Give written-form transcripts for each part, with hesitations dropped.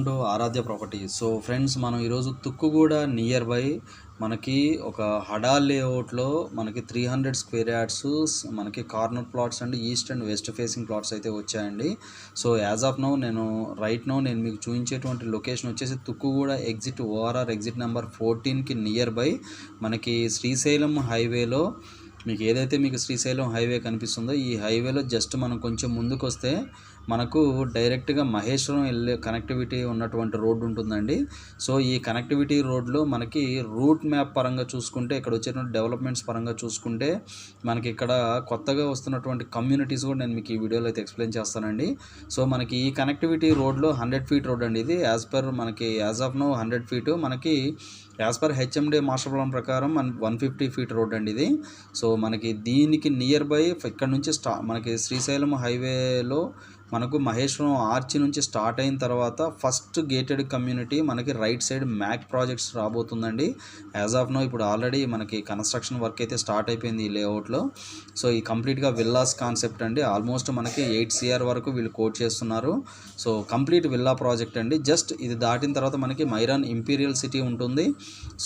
Welcome to Aaradhya property. So friends, మనం ఈరోజు Tukkuguda near by మనకి ఒక హడా లేఅవుట్లో మనకి 300 స్క్వేర్ యార్డ్స్ మనకి corner plots and east and west facing plots అయితే వచ్చాయండి. సో యాజ్ ఆఫ్ నౌ నేను మీకు చూపించేటువంటి లొకేషన్ వచ్చేసి Tukkuguda exit ORR exit number 14కి నియర్ బై మనకి శ్రీశైలం హైవేలో మీకు ఏదైతే మీకు శ్రీశైలం హైవే కనిపిస్తుందో ఈ హైవేలో జస్ట్ మనం కొంచెం ముందుకు వస్తే మనకు డైరెక్ట్గా మహేశ్వరం వెళ్ళే కనెక్టివిటీ ఉన్నటువంటి రోడ్డు ఉంటుందండి. సో ఈ కనెక్టివిటీ రోడ్లో మనకి రూట్ మ్యాప్ పరంగా చూసుకుంటే ఇక్కడ వచ్చేటువంటి డెవలప్మెంట్స్ పరంగా చూసుకుంటే మనకి ఇక్కడ కొత్తగా వస్తున్నటువంటి కమ్యూనిటీస్ కూడా నేను మీకు ఈ వీడియోలో అయితే ఎక్స్ప్లెయిన్ చేస్తానండి. సో మనకి ఈ కనెక్టివిటీ రోడ్లో 100 ఫీట్ రోడ్ అండి. ఇది యాజ్ ఆఫ్ నో 100 ఫీటు మనకి as per HMD master plan ప్రకారం 150 ఫీట్ రోడ్ అండి ఇది. సో మనకి దీనికి నియర్ బై ఇక్కడ నుంచి మనకి శ్రీశైలం హైవేలో మనకు మహేశ్వరం ఆర్చి నుంచి స్టార్ట్ అయిన తర్వాత ఫస్ట్ గేటెడ్ కమ్యూనిటీ మనకి రైట్ సైడ్ మ్యాక్ ప్రాజెక్ట్స్ రాబోతుందండి. యాజ్ ఆఫ్ నో ఇప్పుడు ఆల్రెడీ మనకి కన్స్ట్రక్షన్ వర్క్ అయితే స్టార్ట్ అయిపోయింది ఈ లేఅవుట్లో. సో ఈ కంప్లీట్గా విల్లాస్ కాన్సెప్ట్ అండి. ఆల్మోస్ట్ మనకి 8 CR వరకు వీళ్ళు కోట్ చేస్తున్నారు. సో కంప్లీట్ విల్లా ప్రాజెక్ట్ అండి. జస్ట్ ఇది దాటిన తర్వాత మనకి మైరాన్ ఇంపీరియల్ సిటీ ఉంటుంది.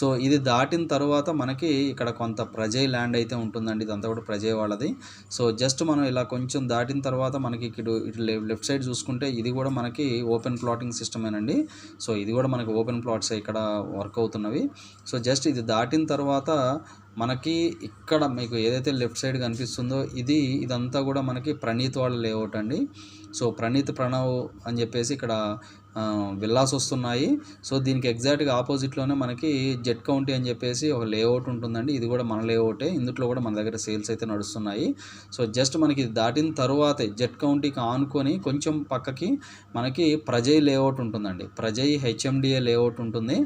సో ఇది దాటిన తర్వాత మనకి ఇక్కడ కొంత ప్రజయ్ ల్యాండ్ అయితే ఉంటుందండి. ఇదంతా కూడా ప్రజయ్ వాళ్ళది. సో జస్ట్ మనం ఇలా కొంచెం దాటిన తర్వాత మనకి ఇటు లెఫ్ట్ సైడ్ చూసుకుంటే ఇది కూడా మనకి ఓపెన్ ప్లాటింగ్ సిస్టమేనండి. సో ఇది కూడా మనకి ఓపెన్ ప్లాట్స్ ఇక్కడ వర్క్ అవుతున్నవి. సో జస్ట్ ఇది దాటిన తర్వాత మనకి ఇక్కడ మీకు ఏదైతే లెఫ్ట్ సైడ్ కనిపిస్తుందో ఇదంతా కూడా మనకి ప్రణీత్ వాళ్ళ లేఅవుట్ అండి. సో ప్రణవ్ అని చెప్పేసి ఇక్కడ విల్లాస్ వస్తున్నాయి. సో దీనికి ఎగ్జాక్ట్గా ఆపోజిట్లోనే మనకి జెట్ కౌంటీ అని చెప్పేసి ఒక లేఅవుట్ ఉంటుందండి. ఇది కూడా మన లేఅవుటే. ఇందులో కూడా మన దగ్గర సేల్స్ అయితే నడుస్తున్నాయి. సో జస్ట్ మనకి ఇది దాటిన తరువాతే జెట్ కౌంటీకి ఆనుకొని కొంచెం పక్కకి మనకి ప్రజయ్ లేఅవుట్ ఉంటుందండి. ప్రజయ్ హెచ్ఎండిఏ లేఅవుట్ ఉంటుంది.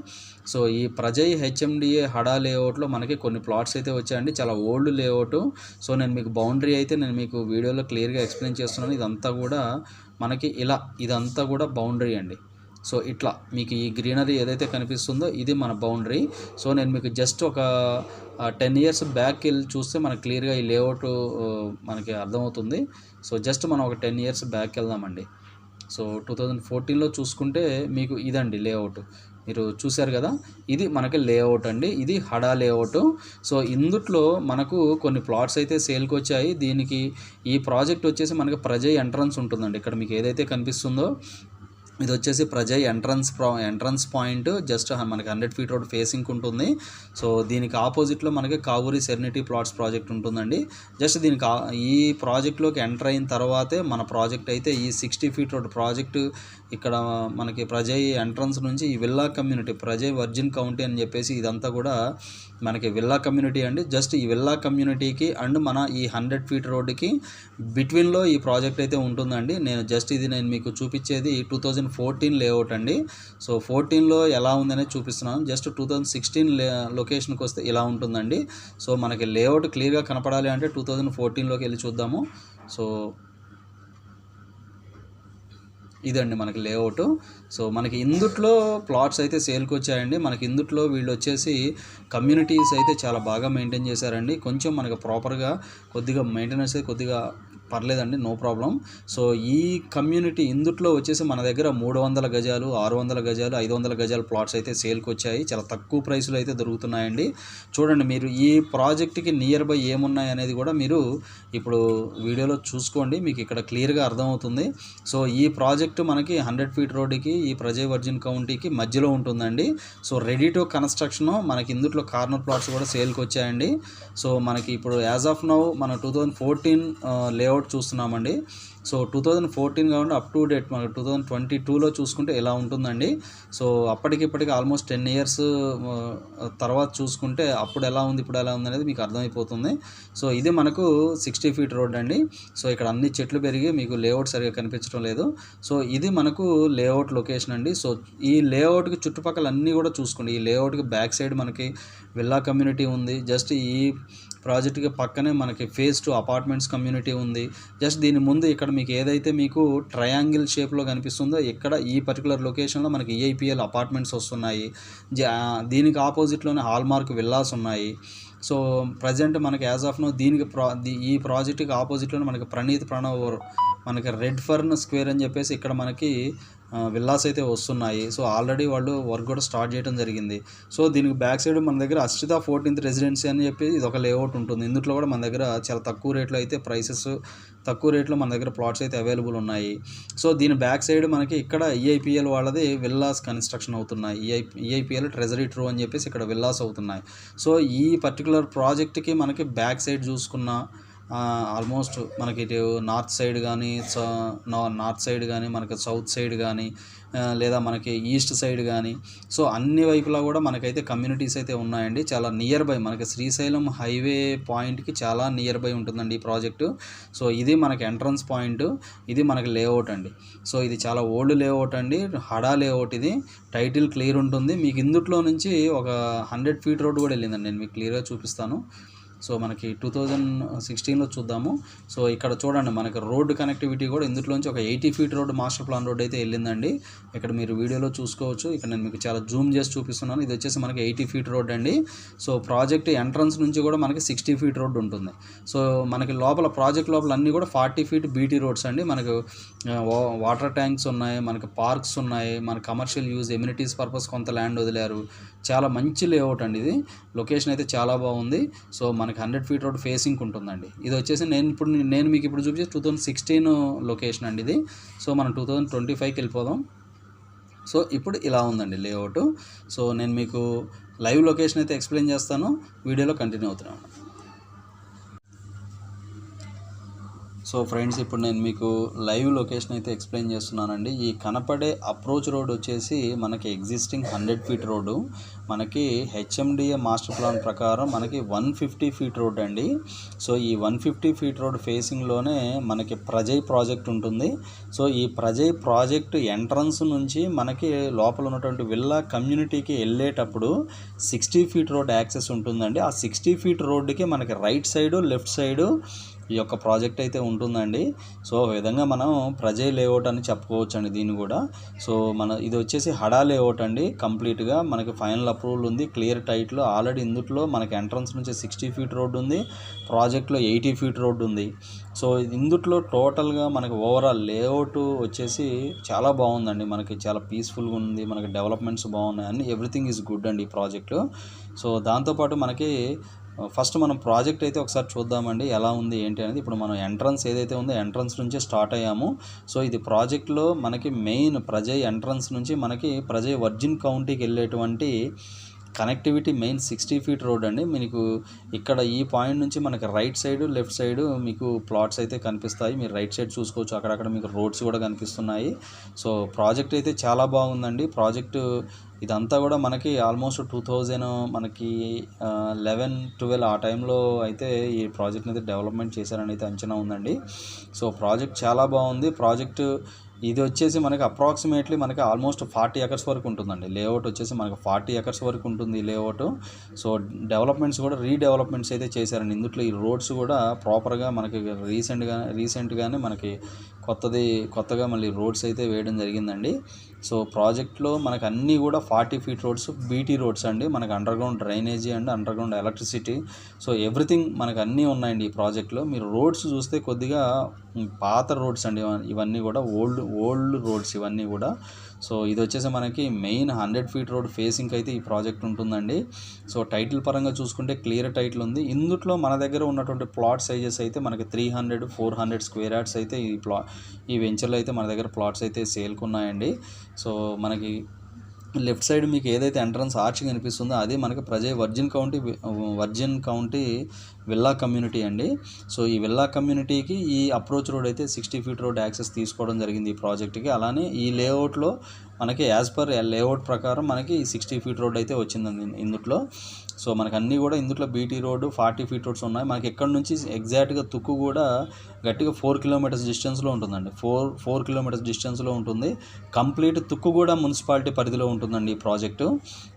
సో ఈ ప్రజయ్ హెచ్ఎండిఏ హడా లేఅవుట్లో మనకి కొన్ని ప్లాట్స్ అయితే వచ్చాయండి. చాలా ఓల్డ్ లేఅవుట్. సో నేను మీకు బౌండరీ అయితే మీకు వీడియోలో క్లియర్గా ఎక్స్ప్లెయిన్ చేస్తున్నాను. ఇదంతా కూడా మనకి ఇదంతా కూడా బౌండరీ అండి. సో ఇట్లా మీకు ఈ గ్రీనరీ ఏదైతే కనిపిస్తుందో ఇది మన బౌండరీ. సో నేను మీకు జస్ట్ ఒక 10 years బ్యాక్ వెళ్ళి చూస్తే మనకు క్లియర్గా ఈ లేఅవుట్ మనకి అర్థమవుతుంది. సో జస్ట్ మనం ఒక 10 years బ్యాక్ వెళ్దామండి. సో 2014లో చూసుకుంటే మీకు ఇదండి లేఅవుట్. మీరు చూశారు కదా, ఇది మనకి లేఅవుట్ అండి. ఇది హడా లేఅవుట్. సో ఇందుట్లో మనకు కొన్ని ప్లాట్స్ అయితే సేల్కి వచ్చాయి. ఈ ప్రాజెక్ట్ వచ్చేసి మనకి ప్రజయ్ ఎంట్రన్స్ ఉంటుందండి. ఇక్కడ మీకు ఏదైతే కనిపిస్తుందో ఇది వచ్చేసి ప్రజయ్ ఎంట్రన్స్ పాయింట్. జస్ట్ మనకి 100 ఫీట్ రోడ్ ఫేసింగ్ ఉంటుంది. సో దీనికి ఆపోజిట్లో మనకి కావూరి సెరెనిటీ ప్లాట్స్ ప్రాజెక్ట్ ఉంటుందండి. జస్ట్ ఈ ప్రాజెక్ట్లోకి ఎంటర్ అయిన తర్వాతే మన ప్రాజెక్ట్ అయితే ఈ 60 ఫీట్ రోడ్ ప్రాజెక్టు ఇక్కడ మనకి ప్రజయ్ ఎంట్రన్స్ నుంచి ఈ villa community Prajay virgin county అని చెప్పేసి ఇదంతా కూడా మనకి విల్లా కమ్యూనిటీ అండి. జస్ట్ ఈ విల్లా కమ్యూనిటీకి అండ్ మన ఈ 100 ఫీట్ రోడ్డుకి బిట్వీన్లో ఈ ప్రాజెక్ట్ అయితే ఉంటుందండి. నేను మీకు చూపించేది 2014 లేఅవుట్ అండి. సో 14లో ఎలా ఉందనేది చూపిస్తున్నాను. జస్ట్ 2016 లొకేషన్కి వస్తే ఇలా ఉంటుందండి. సో మనకి లేఅవుట్ క్లియర్గా కనపడాలి అంటే 2014లోకి వెళ్ళి చూద్దాము. సో ఇదండి మనకి లేఅవుట్. సో మనకి ఇందుట్లో ప్లాట్స్ అయితే సేల్కి వచ్చాయండి. మనకి ఇందుట్లో వీళ్ళు వచ్చేసి కమ్యూనిటీస్ అయితే చాలా బాగా మెయింటైన్ చేశారండి. కొంచెం మనకి ప్రాపర్గా కొద్దిగా మెయింటెనెన్స్ అయితే కొద్దిగా పర్లేదండి, నో ప్రాబ్లం. సో ఈ కమ్యూనిటీ ఇందుట్లో వచ్చేసి మన దగ్గర 300 గజాలు 600 గజాలు 500 గజాల ప్లాట్స్ అయితే సేల్కి వచ్చాయి. చాలా తక్కువ ప్రైస్లో అయితే దొరుకుతున్నాయండి. చూడండి, మీరు ఈ ప్రాజెక్ట్కి నియర్ బై ఏమున్నాయి అనేది కూడా మీరు ఇప్పుడు వీడియోలో చూసుకోండి. మీకు ఇక్కడ క్లియర్గా అర్థమవుతుంది. సో ఈ ప్రాజెక్టు మనకి 100 ఫీట్ రోడ్డుకి ఈ ప్రజయ్ వర్జిన్ కౌంటీకి మధ్యలో ఉంటుందండి. సో రెడీ టు కన్స్ట్రక్షన్ మనకి ఇందుట్లో కార్నర్ ప్లాట్స్ కూడా సేల్కి వచ్చాయండి. సో మనకి ఇప్పుడు యాజ్ ఆఫ్ నౌ మన 2014 లేఅవుట్ చూస్తున్నామండి. సో 2014 కాకుండా అప్ టు డేట్ మనకు 2022లో చూసుకుంటే ఎలా ఉంటుందండి. సో ఇప్పటికి ఆల్మోస్ట్ 10 years తర్వాత చూసుకుంటే అప్పుడు ఎలా ఉంది ఇప్పుడు ఎలా ఉంది అనేది మీకు అర్థమైపోతుంది. సో ఇది మనకు 60 ఫీట్ రోడ్ అండి. సో ఇక్కడ అన్ని చెట్లు పెరిగి మీకు లేఅవుట్ సరిగా కనిపించడం లేదు. సో ఇది మనకు లేఅవుట్ లొకేషన్ అండి. సో ఈ లేఅవుట్కి చుట్టుపక్కల అన్నీ కూడా చూసుకోండి. ఈ లేఅవుట్కి బ్యాక్ సైడ్ మనకి విల్లా కమ్యూనిటీ ఉంది. జస్ట్ ఈ ప్రాజెక్ట్కి పక్కనే మనకి ఫేజ్ 2 అపార్ట్మెంట్స్ కమ్యూనిటీ ఉంది. జస్ట్ దీని ముందు ఇక్కడ మీకు ఏదైతే మీకు ట్రయాంగిల్ షేప్లో కనిపిస్తుందో ఇక్కడ ఈ పర్టికులర్ లొకేషన్లో మనకి EIPL అపార్ట్మెంట్స్ వస్తున్నాయి. దీనికి ఆపోజిట్లోనే హాల్మార్క్ విల్లాస్ ఉన్నాయి. సో ప్రజెంట్ మనకి యాజ్ ఆఫ్ నో ఈ ప్రాజెక్ట్కి ఆపోజిట్లోనే మనకి ప్రణవ్ మనకి రెడ్ ఫర్న్ స్క్వేర్ అని చెప్పేసి ఇక్కడ మనకి విల్లాస్ అయితే వస్తున్నాయి. సో ఆల్రెడీ వాళ్ళు వర్క్ కూడా స్టార్ట్ చేయడం జరిగింది. సో దీనికి బ్యాక్ సైడ్ మన దగ్గర అర్షిత 14th రెసిడెన్సీ అని చెప్పి ఇది ఒక లేఅవుట్ ఉంటుంది. ఇందులో కూడా మన దగ్గర చాలా తక్కువ రేట్లో అయితే తక్కువ రేట్లో మన దగ్గర ప్లాట్స్ అయితే అవైలబుల్ ఉన్నాయి. సో దీని బ్యాక్ సైడ్ మనకి ఇక్కడ ఈఐపిఎల్ వాళ్ళది విల్లాస్ కన్స్ట్రక్షన్ అవుతున్నాయి. ఈఐపిఎల్ ట్రెజరీ ట్రూ అని చెప్పేసి ఇక్కడ విల్లాస్ అవుతున్నాయి. సో ఈ పర్టికులర్ ప్రాజెక్ట్కి మనకి బ్యాక్ సైడ్ చూసుకున్న ఆల్మోస్ట్ మనకి ఇటు నార్త్ సైడ్ కానీ మనకి సౌత్ సైడ్ కానీ లేదా మనకి ఈస్ట్ సైడ్ కానీ సో అన్ని వైపులా కూడా మనకైతే కమ్యూనిటీస్ అయితే ఉన్నాయండి. చాలా నియర్ బై మనకి శ్రీశైలం హైవే పాయింట్కి చాలా నియర్ బై ఉంటుందండి ఈ ప్రాజెక్టు. సో ఇది మనకి ఎంట్రన్స్ పాయింట్, ఇది మనకి లేఅవుట్ అండి. సో ఇది చాలా ఓల్డ్ లేఅవుట్ అండి, హడా లేఅవుట్. ఇది టైటిల్ క్లియర్ ఉంటుంది మీకు. ఇందుట్లో నుంచి ఒక 100 feet రోడ్ కూడా వెళ్ళిందండి, నేను మీకు క్లియర్గా చూపిస్తాను. సో మనకి 2016లో చూద్దాము. సో ఇక్కడ చూడండి మనకి రోడ్డు కనెక్టివిటీ కూడా ఇందులోంచి ఒక 80 feet road master plan road అయితే వెళ్ళిందండి. ఇక్కడ మీరు వీడియోలో చూసుకోవచ్చు. ఇక్కడ నేను మీకు చాలా జూమ్ చేసి చూపిస్తున్నాను. ఇది వచ్చేసి మనకి 80 feet రోడ్ అండి. సో ప్రాజెక్ట్ ఎంట్రన్స్ నుంచి కూడా మనకి 60 feet రోడ్ ఉంటుంది. సో మనకి ప్రాజెక్ట్ లోపల అన్నీ కూడా 40 feet బీటీ రోడ్స్ అండి. మనకు వాటర్ ట్యాంక్స్ ఉన్నాయి, మనకి పార్క్స్ ఉన్నాయి, మన కమర్షియల్ యూజ్ ఎమ్యూనిటీస్ పర్పస్ కొంత ల్యాండ్ వదిలారు. చాలా మంచి లేఅవుట్ అండి. ఇది లొకేషన్ అయితే చాలా బాగుంది. సో మనకి 100 feet రోడ్ ఫేసింగ్ ఉంటుందండి. ఇది వచ్చేసి నేను మీకు ఇప్పుడు చూపించే 2016 లొకేషన్ అండి ఇది. సో మనం 2025కి వెళ్ళిపోదాం. సో ఇప్పుడు ఇలా ఉందండి లేఅవుట్. సో నేను మీకు లైవ్ లొకేషన్ అయితే ఎక్స్ప్లెయిన్ చేస్తాను, వీడియోలో కంటిన్యూ అవుతున్నాను. సో ఫ్రెండ్స్, ఇప్పుడు నేను మీకు లైవ్ లొకేషన్ అయితే ఎక్స్ప్లెయిన్ చేస్తున్నానండి. ఈ కనపడే అప్రోచ్ రోడ్ వచ్చేసి మనకి ఎగ్జిస్టింగ్ 100 feet రోడ్డు. మనకి హెచ్ఎండిఏ మాస్టర్ ప్లాన్ ప్రకారం మనకి 150 feet రోడ్ అండి. సో ఈ 150 feet రోడ్ ఫేసింగ్లోనే మనకి ప్రజయ్ ప్రాజెక్ట్ ఉంటుంది. సో ఈ ప్రజయ్ ప్రాజెక్ట్ ఎంట్రన్స్ నుంచి మనకి లోపల ఉన్నటువంటి విల్లా కమ్యూనిటీకి వెళ్ళేటప్పుడు 60 feet రోడ్ యాక్సెస్ ఉంటుందండి. ఆ 60 feet రోడ్డుకి మనకి రైట్ సైడు లెఫ్ట్ సైడు ఈ యొక్క ప్రాజెక్ట్ అయితే ఉంటుందండి. సో ఆ విధంగా మనం ప్రజయ్ లేఅవుట్ అని చెప్పుకోవచ్చు అండి దీన్ని కూడా. సో ఇది వచ్చేసి హడా లేఅవుట్ అండి. కంప్లీట్గా మనకి ఫైనల్ అప్రూవల్ ఉంది, క్లియర్ టైట్లో. ఆల్రెడీ ఇందులో మనకి ఎంట్రన్స్ నుంచి 60 feet రోడ్ ఉంది, ప్రాజెక్ట్లో 80 feet రోడ్ ఉంది. సో ఇందులో టోటల్గా మనకి ఓవరాల్ లేఅవుట్ వచ్చేసి చాలా బాగుందండి. మనకి చాలా పీస్ఫుల్గా ఉంది, మనకి డెవలప్మెంట్స్ బాగున్నాయి, అన్ని ఎవ్రీథింగ్ ఈజ్ గుడ్ అండి ఈ ప్రాజెక్టు. సో దాంతోపాటు మనకి ఫస్ట్ మనం ప్రాజెక్ట్ అయితే ఒకసారి చూద్దామండి ఎలా ఉంది ఏంటి అనేది. ఇప్పుడు మనం ఎంట్రన్స్ ఏదైతే ఉందో ఎంట్రన్స్ నుంచే స్టార్ట్ అయ్యాము. సో ఇది ప్రాజెక్ట్లో మనకి మెయిన్ ప్రజయ్ ఎంట్రన్స్ నుంచి మనకి ప్రజయ్ వర్జిన్ కౌంటీకి వెళ్ళేటువంటి కనెక్టివిటీ మెయిన్ 60 feet రోడ్ అండి. మీకు ఇక్కడ ఈ పాయింట్ నుంచి మనకి రైట్ సైడ్ లెఫ్ట్ సైడ్ మీకు ప్లాట్స్ అయితే కనిపిస్తాయి. మీరు రైట్ సైడ్ చూసుకోవచ్చు, అక్కడక్కడ మీకు రోడ్స్ కూడా కనిపిస్తున్నాయి. సో ప్రాజెక్ట్ అయితే చాలా బాగుందండి. ప్రాజెక్టు ఇదంతా కూడా మనకి ఆల్మోస్ట్ 2011-12 ఆ టైంలో అయితే ఈ ప్రాజెక్ట్ని అయితే డెవలప్మెంట్ చేశారని అయితే అంచనా ఉందండి. సో ప్రాజెక్ట్ చాలా బాగుంది. ప్రాజెక్టు ఇది వచ్చేసి మనకి అప్రాక్సిమేట్లీ మనకి ఆల్మోస్ట్ 40 acres వరకు ఉంటుందండి. లేఅవుట్ వచ్చేసి మనకి 40 acres వరకు ఉంటుంది లేఅవుట్. సో డెవలప్మెంట్స్ కూడా రీడెవలప్మెంట్స్ అయితే చేశారండి. ఇందులో ఈ రోడ్స్ కూడా ప్రాపర్గా మనకి రీసెంట్గానే మనకి కొత్తగా మళ్ళీ రోడ్స్ అయితే వేయడం జరిగిందండి. సో ప్రాజెక్ట్లో మనకు అన్నీ కూడా 40 feet రోడ్స్ బీటీ రోడ్స్ అండి. మనకు underground drainage and underground electricity, so everything మనకు అన్నీ ఉన్నాయండి ఈ ప్రాజెక్ట్లో. మీరు రోడ్స్ చూస్తే కొద్దిగా పాత రోడ్స్ అండి ఇవన్నీ కూడా, ఓల్డ్ రోడ్స్ ఇవన్నీ కూడా. సో ఇది వచ్చేసి మనకి మెయిన్ 100 feet రోడ్ ఫేసింగ్ అయితే ఈ ప్రాజెక్ట్ ఉంటుందండి. సో టైటిల్ పరంగా చూసుకుంటే క్లియర్ టైటిల్ ఉంది. ఇందులో మన దగ్గర ఉన్నటువంటి ప్లాట్ సైజెస్ అయితే మనకి 300-400 square yards అయితే ఈ వెంచర్లో అయితే మన దగ్గర ప్లాట్స్ అయితే సేల్కి ఉన్నాయండి. సో మనకి లెఫ్ట్ సైడ్ మీకు ఏదైతే ఎంట్రన్స్ ఆర్చ్ కనిపిస్తుందో అది మనకి Prajay virgin county villa community అండి. సో ఈ విల్లా కమ్యూనిటీకి ఈ అప్రోచ్ రోడ్ అయితే 60 feet రోడ్ యాక్సెస్ తీసుకోవడం జరిగింది ఈ ప్రాజెక్ట్కి. అలానే ఈ లేఅవుట్లో మనకి యాజ్ పర్ లేఅవుట్ ప్రకారం మనకి 60 feet రోడ్ అయితే వచ్చిందండి ఇందులో. సో మనకు అన్నీ కూడా ఇందులో బీటీ రోడ్డు 40 feet రోడ్స్ ఉన్నాయి. మనకి ఎక్కడి నుంచి ఎగ్జాక్ట్గా తుక్కు కూడా గట్టిగా 4 kilometers డిస్టెన్స్లో ఉంటుందండి. 4 kilometers డిస్టెన్స్లో ఉంటుంది. కంప్లీట్ తుక్కుగూడ మున్సిపాలిటీ పరిధిలో ఉంటుందండి ఈ ప్రాజెక్టు.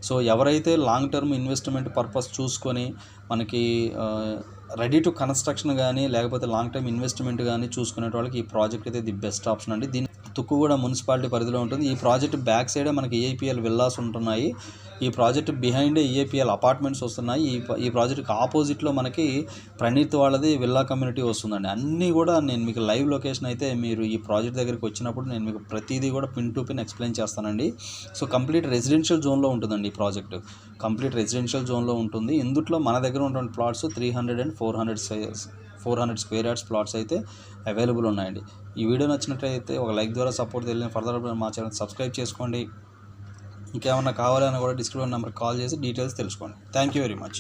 సో ఎవరైతే లాంగ్ టర్మ్ ఇన్వెస్ట్మెంట్ పర్పస్ చూసుకొని మనకి రెడీ టు కన్స్ట్రక్షన్ కానీ లేకపోతే లాంగ్ టర్మ్ ఇన్వెస్ట్మెంట్ కానీ చూసుకునే వాళ్ళకి ఈ ప్రాజెక్ట్ అయితే ది బెస్ట్ ఆప్షన్ అండి. దీని తుక్కుగూడ మున్సిపాలిటీ పరిధిలో ఉంటుంది. ఈ ప్రాజెక్ట్ బ్యాక్ సైడే మనకి ఏఐపిఎల్ విల్లాస్ ఉంటున్నాయి. ఈ ప్రాజెక్ట్ బిహైండ్ ఈఏపీఎల్ అపార్ట్మెంట్స్ వస్తున్నాయి. ఈ ప్రాజెక్ట్కి ఆపోజిట్లో మనకి ప్రణీత్ వాళ్ళది విల్లా కమ్యూనిటీ వస్తుందండి. అన్నీ కూడా నేను మీకు లైవ్ లొకేషన్ అయితే మీరు ఈ ప్రాజెక్ట్ దగ్గరికి వచ్చినప్పుడు నేను మీకు ప్రతిదీ కూడా పిన్ టు పిన్ ఎక్స్ప్లెయిన్ చేస్తానండి. సో కంప్లీట్ రెసిడెన్షియల్ జోన్లో ఉంటుందండి ఈ ప్రాజెక్టు. కంప్లీట్ రెసిడెన్షియల్ జోన్లో ఉంటుంది. ఇందుట్లో మన దగ్గర ఉన్నటువంటి plots 300 and 400 square yards plots అయితే అవైలబుల్ ఉన్నాయండి. ఈ వీడియో నచ్చినట్లయితే ఒక లైక్ ద్వారా సపోర్ట్ తెలియని ఫర్దర్ మా ఛానల్ సబ్స్క్రైబ్ చేసుకోండి. ఇంకేమన్నా కావాలన్నా కూడా డిస్క్రిప్షన్ నెంబర్కి కాల్ చేసి డీటెయిల్స్ తెలుసుకోండి. Thank you very much.